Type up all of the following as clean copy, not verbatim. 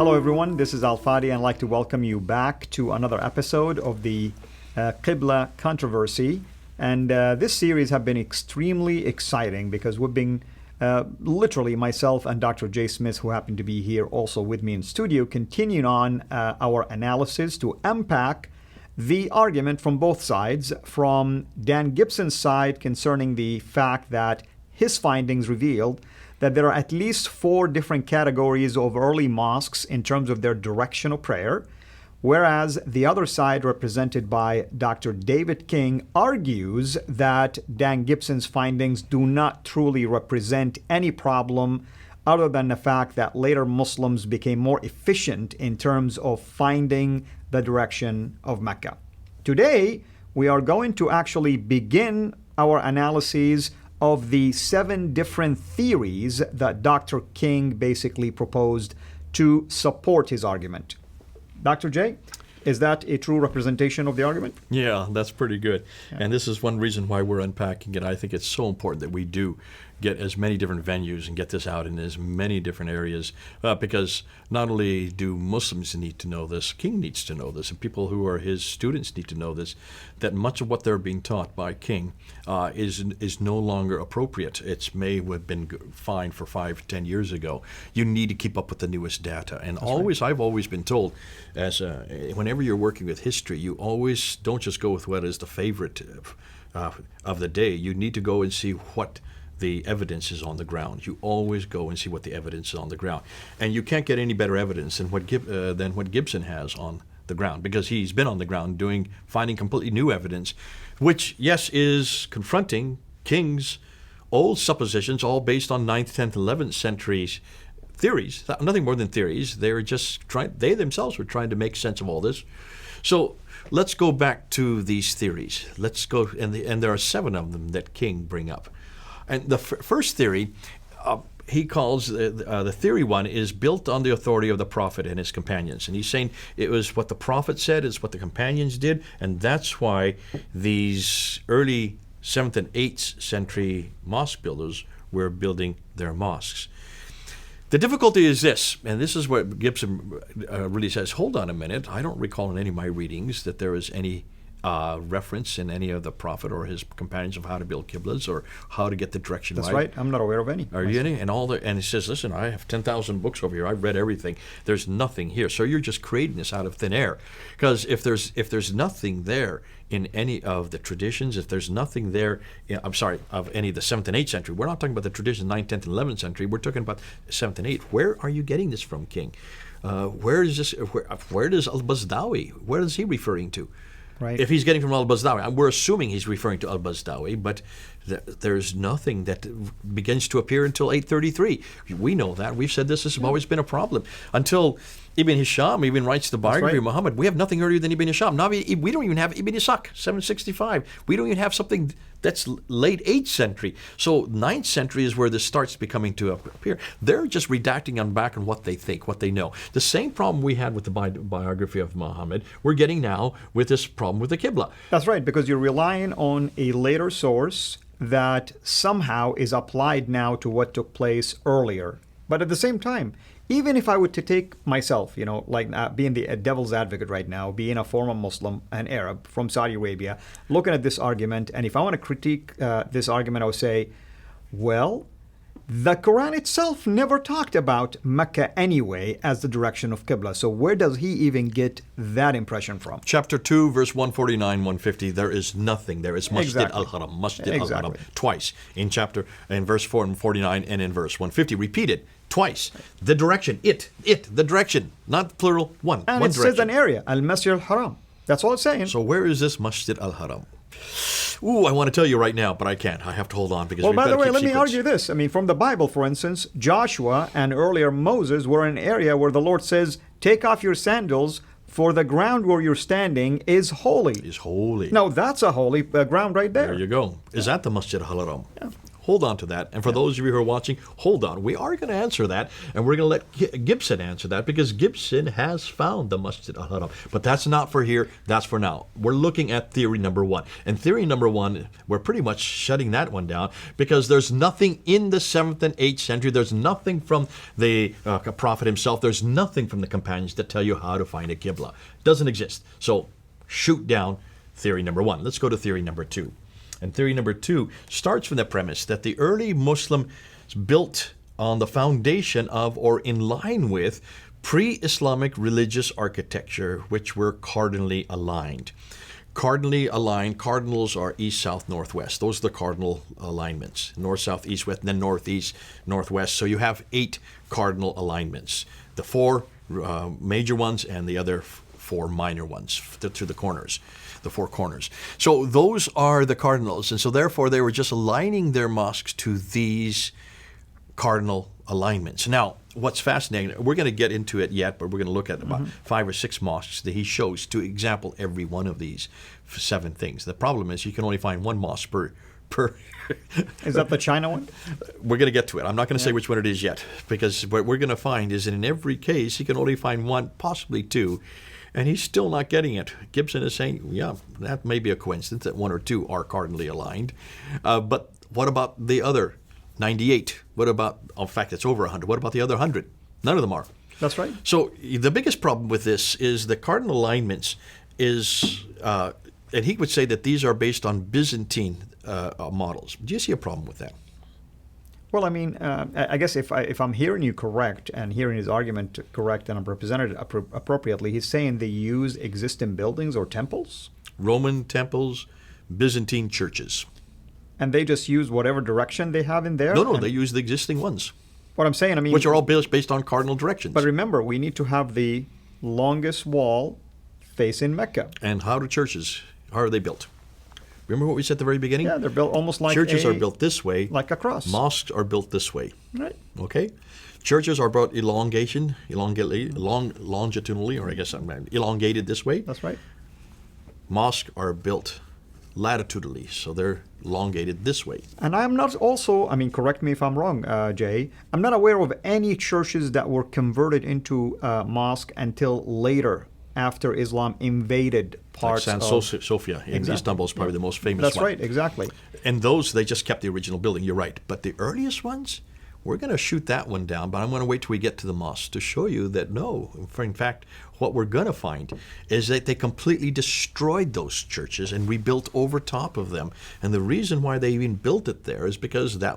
Hello everyone, this is Al-Fadi and I'd like to welcome you back to another episode of the Qibla controversy. And this series has been extremely exciting because we've been literally myself and Dr. Jay Smith, who happened to be here also with me in studio, continuing on our analysis to unpack the argument from both sides, from Dan Gibson's side concerning the fact that his findings revealed that there are at least 4 different categories of early mosques in terms of their direction of prayer, whereas the other side, represented by Dr. David King, argues that Dan Gibson's findings do not truly represent any problem other than the fact that later Muslims became more efficient in terms of finding the direction of Mecca. Today, we are going to actually begin our analyses of the 7 different theories that Dr. King basically proposed to support his argument. Dr. J, is that a true representation of the argument? Yeah, that's pretty good. Yeah. And this is one reason why we're unpacking it. I think it's so important that we do get as many different venues and get this out in as many different areas, because not only do Muslims need to know this, King needs to know this, and people who are his students need to know this, that much of what they're being taught by King is no longer appropriate. It may have been fine for 5-10 years ago. You need to keep up with the newest data. And I've always been told, whenever you're working with history, you always don't just go with what is the favorite of the day. You need to go and see what the evidence is on the ground. You always go and see what the evidence is on the ground. And you can't get any better evidence than what Gibson has on the ground, because he's been on the ground finding completely new evidence, which, yes, is confronting King's old suppositions, all based on 9th, 10th, 11th centuries theories. Nothing more than theories. They themselves were trying to make sense of all this. So let's go back to these theories. Let's go, and there are 7 of them that King bring up. And the first theory, he calls the theory 1, is built on the authority of the Prophet and his companions. And he's saying it was what the Prophet said, it's what the companions did, and that's why these early 7th and 8th century mosque builders were building their mosques. The difficulty is this, and this is what Gibson really says, hold on a minute, I don't recall in any of my readings that there is any reference in any of the Prophet or his companions of how to build Qiblas or how to get the direction right. That's right. I'm not aware of any. Are you any? And he says, listen, I have 10,000 books over here. I've read everything. There's nothing here. So you're just creating this out of thin air. Because if there's nothing there in any of the traditions, if there's nothing there, of any of the 7th and 8th century, we're not talking about the traditions 9th, 10th, and 11th century. We're talking about 7th and 8th. Where are you getting this from, King? Where does Al-Bazdawi, where is he referring to? Right. If he's getting from Al-Bazdawi, we're assuming he's referring to Al-Bazdawi, but there's nothing that begins to appear until 833. We know that. We've said this has always been a problem. Until Ibn Hisham even writes the biography of Muhammad, we have nothing earlier than Ibn Hisham. Now we don't even have Ibn Ishaq, 765. We don't even have something that's late 8th century. So 9th century is where this starts becoming to appear. They're just redacting on back on what they think, what they know. The same problem we had with the biography of Muhammad, we're getting now with this problem with the Qibla. That's right, because you're relying on a later source that somehow is applied now to what took place earlier. But at the same time, even if I were to take myself, being the devil's advocate right now, being a former Muslim, an Arab from Saudi Arabia, looking at this argument, and if I want to critique this argument, I would say, well, the Quran itself never talked about Mecca anyway as the direction of Qibla. So where does he even get that impression from? Chapter 2, verse 149, 150, there is nothing there. It's Masjid al Haram, Masjid al Haram, twice in verse 4 and 49 and in verse 150, repeated twice. The direction, the direction, not plural, one and one it direction. Says an area, al-Masjid al Haram. That's all it's saying. So where is this Masjid al Haram? Ooh, I want to tell you right now, but I can't. I have to hold on because by the way, let secrets. me argue this. From the Bible, for instance, Joshua and earlier Moses were in an area where the Lord says, take off your sandals, for the ground where you're standing is holy. Is holy. Now, that's a holy ground right there. There you go. Is that the Masjid al Haram? Yeah. hold on to that. And for those of you who are watching, hold on. We are going to answer that, and we're going to let Gibson answer that, because Gibson has found the Masjid al Haram. But that's not for here. That's for now. We're looking at theory number one. And theory number one, we're pretty much shutting that one down, because there's nothing in the 7th and 8th century. There's nothing from the Prophet himself. There's nothing from the companions that tell you how to find a Qibla. Doesn't exist. So shoot down theory number one. Let's go to theory number two. And theory number two starts from the premise that the early Muslims built on the foundation of, or in line with, pre-Islamic religious architecture, which were cardinally aligned. Cardinally aligned, cardinals are east, south, northwest. Those are the cardinal alignments. North, south, east, west, and then northeast, northwest. So you have 8 cardinal alignments. The 4 major ones and the other 4 minor ones to the corners. The 4 corners. So those are the cardinals, and so therefore they were just aligning their mosques to these cardinal alignments. Now, what's fascinating, we're going to get into it yet, but we're going to look at about 5 or 6 mosques that he shows to example every one of these 7 things. The problem is you can only find 1 mosque per Is that the China one? We're going to get to it. I'm not going to say which one it is yet, because what we're going to find is that in every case he can only find 1, possibly 2. And he's still not getting it. Gibson is saying, yeah, that may be a coincidence that 1 or 2 are cardinally aligned. But what about the other 98? What about, in fact, it's over 100. What about the other 100? None of them are. That's right. So the biggest problem with this is the cardinal alignments is, and he would say that these are based on Byzantine models. Do you see a problem with that? Well, I mean, I guess if I'm hearing you correct and hearing his argument correct and I'm represented appropriately, he's saying they use existing buildings or temples? Roman temples, Byzantine churches. And they just use whatever direction they have in there? No, they use the existing ones. What I'm saying, I mean... Which are all based on cardinal directions. But remember, we need to have the longest wall facing Mecca. And how are they built? Remember what we said at the very beginning? Yeah, they're built almost like churches are built this way. Like a cross. Mosques are built this way. Right. Okay? Churches are built longitudinally, or I guess I'm elongated this way. That's right. Mosques are built latitudinally, so they're elongated this way. And I'm not also, I mean, correct me if I'm wrong, Jay, I'm not aware of any churches that were converted into mosque until later, after Islam invaded parts like Sofia in Istanbul is probably the most famous one. That's right, exactly. And those, they just kept the original building, you're right. But the earliest ones, we're going to shoot that one down, but I'm going to wait till we get to the mosque to show you that no. In fact, what we're going to find is that they completely destroyed those churches and rebuilt over top of them. And the reason why they even built it there is because in the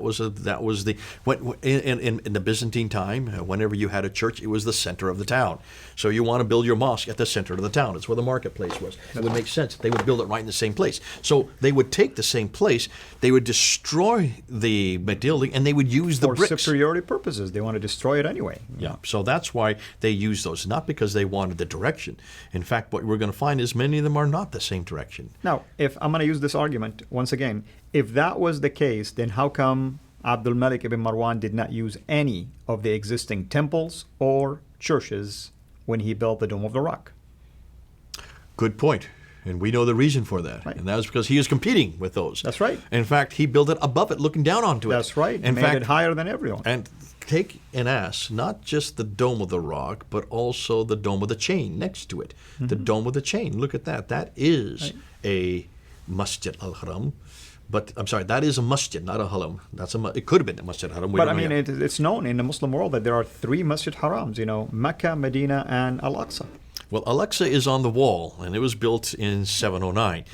Byzantine time, whenever you had a church, it was the center of the town. So you want to build your mosque at the center of the town. It's where the marketplace was. It would make sense. They would build it right in the same place. So they would take the same place, they would destroy the building, and they would use the bricks. For superiority purposes. They want to destroy it anyway. Yeah. So that's why they use those, not because they wanted the direction. In fact, what we're going to find is many of them are not the same direction. Now, if I'm going to use this argument once again, if that was the case, then how come Abdul Malik ibn Marwan did not use any of the existing temples or churches when he built the Dome of the Rock? Good point. And we know the reason for that. Right. And that was because he was competing with those. That's right. In fact, he built it above it, looking down onto it. That's right. In fact, made it higher than everyone. And take and ask not just the Dome of the Rock, but also the Dome of the Chain next to it. Mm-hmm. The Dome of the Chain. Look at that. That is a Masjid al Haram. But I'm sorry, that is a masjid, not a haram. It could have been a Masjid al Haram. But I mean, it's known in the Muslim world that there are 3 Masjid Harams, Mecca, Medina, and Al-Aqsa. Well, Al-Aqsa is on the wall, and it was built in 709.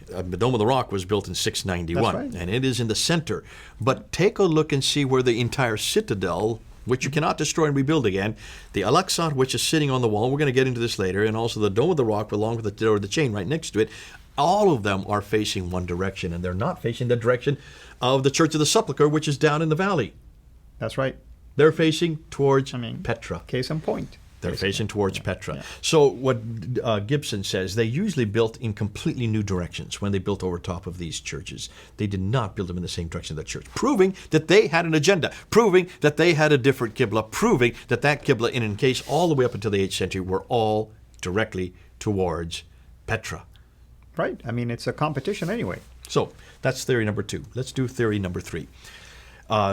The Dome of the Rock was built in 691, right. And it is in the center. But take a look and see where the entire citadel, which you cannot destroy and rebuild again, the Al-Aqsa, which is sitting on the wall, we're going to get into this later, and also the Dome of the Rock, along with the Door of the Chain right next to it, all of them are facing one direction, and they're not facing the direction of the Church of the Sepulchre, which is down in the valley. That's right. They're facing towards Petra. Case in point. They're facing towards Petra. Yeah. So what Gibson says, they usually built in completely new directions when they built over top of these churches. They did not build them in the same direction of the church, proving that they had an agenda, proving that they had a different Qibla, proving that Qibla, in case all the way up until the 8th century, were all directly towards Petra. Right. I mean, it's a competition anyway. So that's theory number 2. Let's do theory number 3.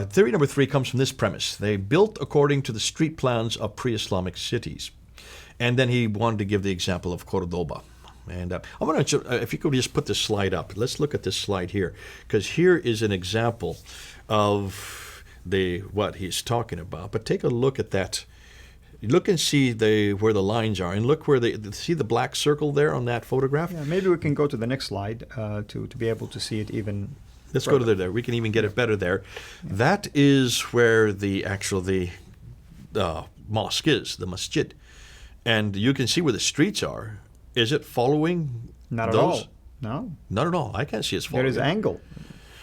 Theory number 3 comes from this premise. They built according to the street plans of pre-Islamic cities. And then he wanted to give the example of Cordoba. And I want to, if you could just put this slide up. Let's look at this slide here, because here is an example of what he's talking about. But take a look at that. Look and see where the lines are, and look where see the black circle there on that photograph. Yeah, maybe we can go to the next slide to be able to see it even. Let's further. go to there. We can even get it better there. Yeah. That is where the mosque is, the masjid, and you can see where the streets are. Is it following Not those? At all. No. Not at all. I can't see it's following. There is angle.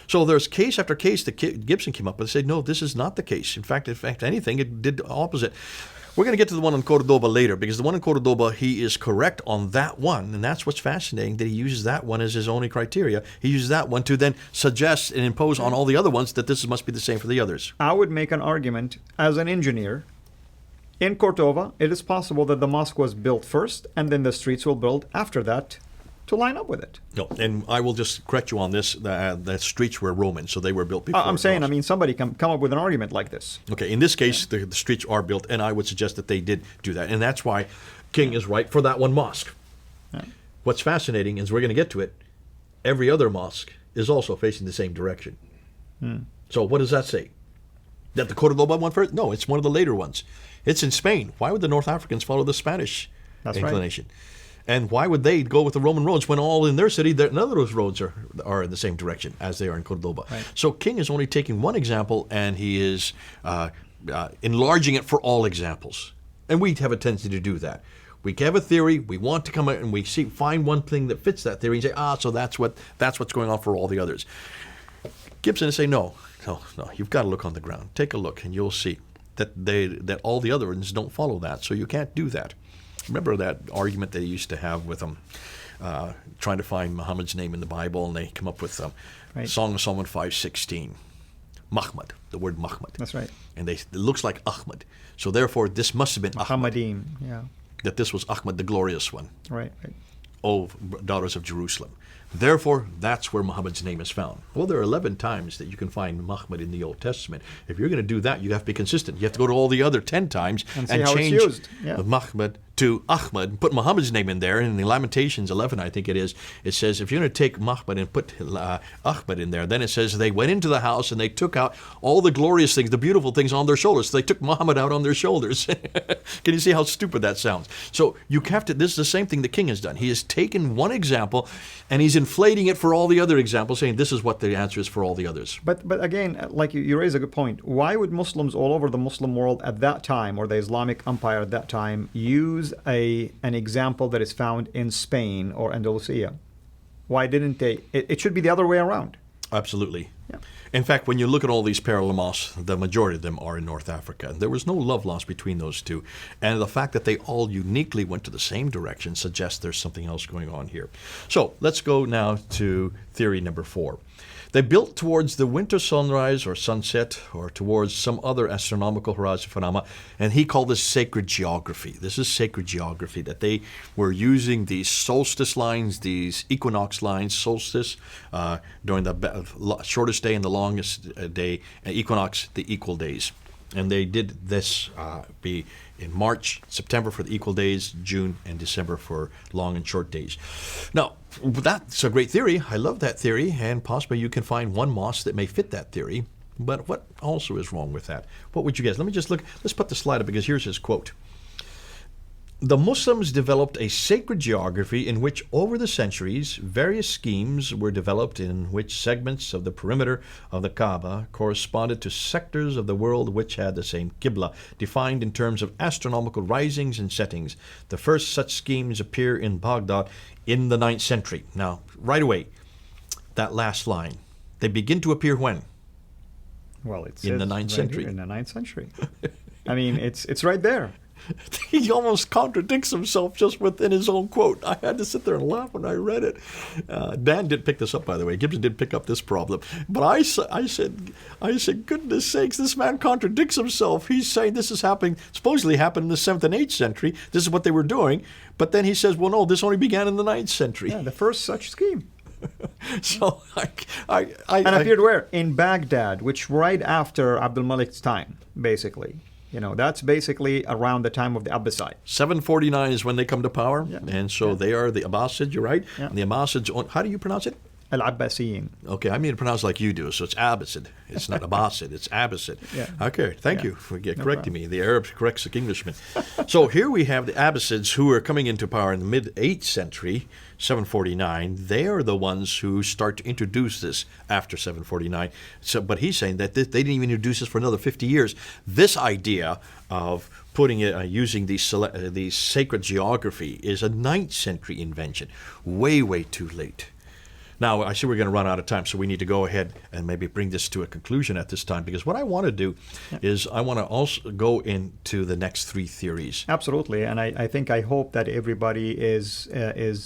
So there's case after case that Gibson came up with and said, no, this is not the case. In fact, anything, it did the opposite. We're going to get to the one in Cordoba later, because the one in Cordoba, he is correct on that one. And that's what's fascinating, that he uses that one as his only criteria. He uses that one to then suggest and impose on all the other ones that this must be the same for the others. I would make an argument as an engineer. In Cordoba, it is possible that the mosque was built first, and then the streets will build after that to line up with it. No, and I will just correct you on this. The streets were Roman, so they were built before. I'm saying, somebody can come up with an argument like this. Okay, in this case, the streets are built, and I would suggest that they did do that. And that's why King is right for that one mosque. Yeah. What's fascinating is, we're going to get to it, every other mosque is also facing the same direction. So what does that say? That the Cordoba one first? No, it's one of the later ones. It's in Spain. Why would the North Africans follow the Spanish inclination? Right. And why would they go with the Roman roads when all in their city, none of those roads are in the same direction as they are in Cordoba? Right. So King is only taking one example, and he is enlarging it for all examples. And we have a tendency to do that. We have a theory, we want to come out and we find one thing that fits that theory and say, so that's what's going on for all the others. Gibson is saying, no, you've got to look on the ground. Take a look, and you'll see that all the other ones don't follow that, so you can't do that. Remember that argument they used to have with them, trying to find Muhammad's name in the Bible, and they come up with Song of Solomon 5:16, Muhammad, the word Muhammad. That's right. And it looks like Ahmad, so therefore this must have been Muhammadin, that this was Ahmad, the glorious one. Right. O daughters of Jerusalem. Therefore, that's where Muhammad's name is found. Well, there are 11 times that you can find Muhammad in the Old Testament. If you're going to do that, you have to be consistent. You have to go to all the other 10 times and change Muhammad to Ahmad, and put Muhammad's name in there. And in the Lamentations 11, I think it is, it says, if you're going to take Muhammad and put Ahmad in there, then it says they went into the house and they took out all the glorious things, the beautiful things on their shoulders. So they took Muhammad out on their shoulders. Can you see how stupid that sounds? So you have to, this is the same thing the king has done. He has taken one example and he's inflating it for all the other examples, saying this is what the answer is for all the others. But again, like you raise a good point. Why would Muslims all over the Muslim world at that time, or the Islamic Empire at that time, use an example that is found in Spain or Andalusia? Why didn't they? It should be the other way around. Absolutely. Yeah. In fact, when you look at all these parallel mosques, the majority of them are in North Africa. There was no love lost between those two. And the fact that they all uniquely went to the same direction suggests there's something else going on here. So let's go now to theory number 4. They built towards the winter sunrise or sunset, or towards some other astronomical horizon phenomena, and he called this sacred geography. This is sacred geography, that they were using these solstice lines, these equinox lines, solstice during the shortest day and the longest day, and equinox, the equal days. And they did this be in March, September for the equal days, June and December for long and short days. Now, that's a great theory. I love that theory, and possibly you can find one mosque that may fit that theory. But what also is wrong with that? What would you guess? Let me just look. Let's put the slide up, because here's his quote. The Muslims developed a sacred geography in which, over the centuries, various schemes were developed in which segments of the perimeter of the Kaaba corresponded to sectors of the world which had the same Qibla, defined in terms of astronomical risings and settings. The first such schemes appear in Baghdad in the 9th century. Now, right away, that last line, they begin to appear when? Well, it's in the 9th century. In the 9th century. I mean, it's right there. He almost contradicts himself just within his own quote. I had to sit there and laugh when I read it. Dan did pick this up, by the way. Gibson did pick up this problem. But I said, goodness sakes, this man contradicts himself. He's saying this is happening, supposedly happened in the 7th and 8th century. This is what they were doing. But then he says, well, no, this only began in the 9th century. Yeah, the first such scheme. So And appeared where? In Baghdad, which right after Abdul Malik's time, basically. That's basically around the time of the Abbasid. 749 is when they come to power, and so they are the Abbasids, you're right. Yeah. And the Abbasids, how do you pronounce it? Al-Abbasiyin. Okay, I mean to pronounce like you do, so it's Abbasid. It's not Abbasid, it's Abbasid. Yeah. Okay, thank you for correcting me. The Arab corrects the Englishman. So here we have the Abbasids who are coming into power in the mid-8th century, 749. They are the ones who start to introduce this after 749. But he's saying that they didn't even introduce this for another 50 years. This idea of putting it, using these sacred geography is a 9th century invention. Way, way too late. Now, I see we're going to run out of time, so we need to go ahead and maybe bring this to a conclusion at this time, because what I want to do is I want to also go into the next 3 theories. Absolutely, and I hope that everybody is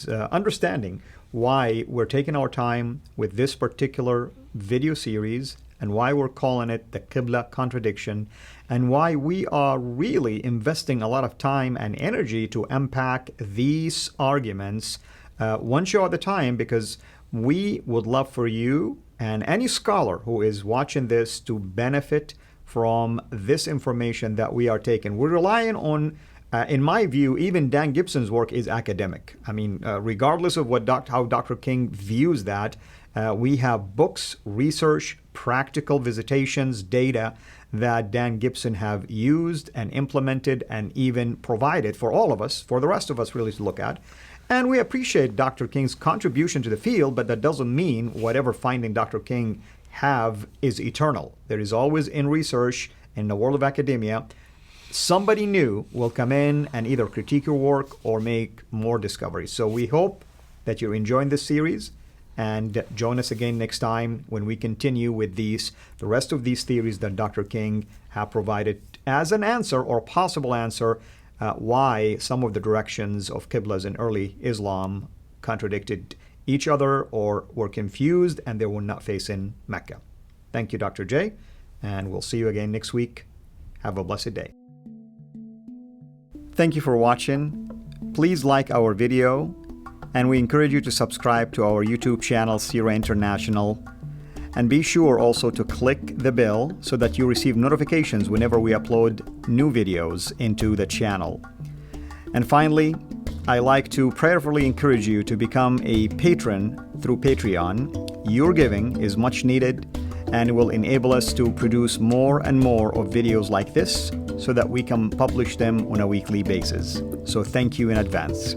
understanding why we're taking our time with this particular video series and why we're calling it the Qibla contradiction, and why we are really investing a lot of time and energy to unpack these arguments one show at a time, because we would love for you and any scholar who is watching this to benefit from this information that we are taking. We're relying on, in my view, even Dan Gibson's work is academic. I mean, regardless of how Dr. King views that, we have books, research, practical visitations, data that Dan Gibson have used and implemented and even provided for all of us, for the rest of us really to look at. And we appreciate Dr. King's contribution to the field, but that doesn't mean whatever finding Dr. King have is eternal. There is always, in research, in the world of academia, somebody new will come in and either critique your work or make more discoveries. So we hope that you're enjoying this series, and join us again next time when we continue with the rest of these theories that Dr. King have provided as an answer or possible answer why some of the directions of Qiblas in early Islam contradicted each other or were confused and they were not facing Mecca. Thank you, Dr. J, and we'll see you again next week. Have a blessed day. Thank you for watching. Please like our video, and we encourage you to subscribe to our YouTube channel, Surah International. And be sure also to click the bell so that you receive notifications whenever we upload new videos into the channel. And finally, I like to prayerfully encourage you to become a patron through Patreon. Your giving is much needed and will enable us to produce more and more of videos like this so that we can publish them on a weekly basis. So thank you in advance.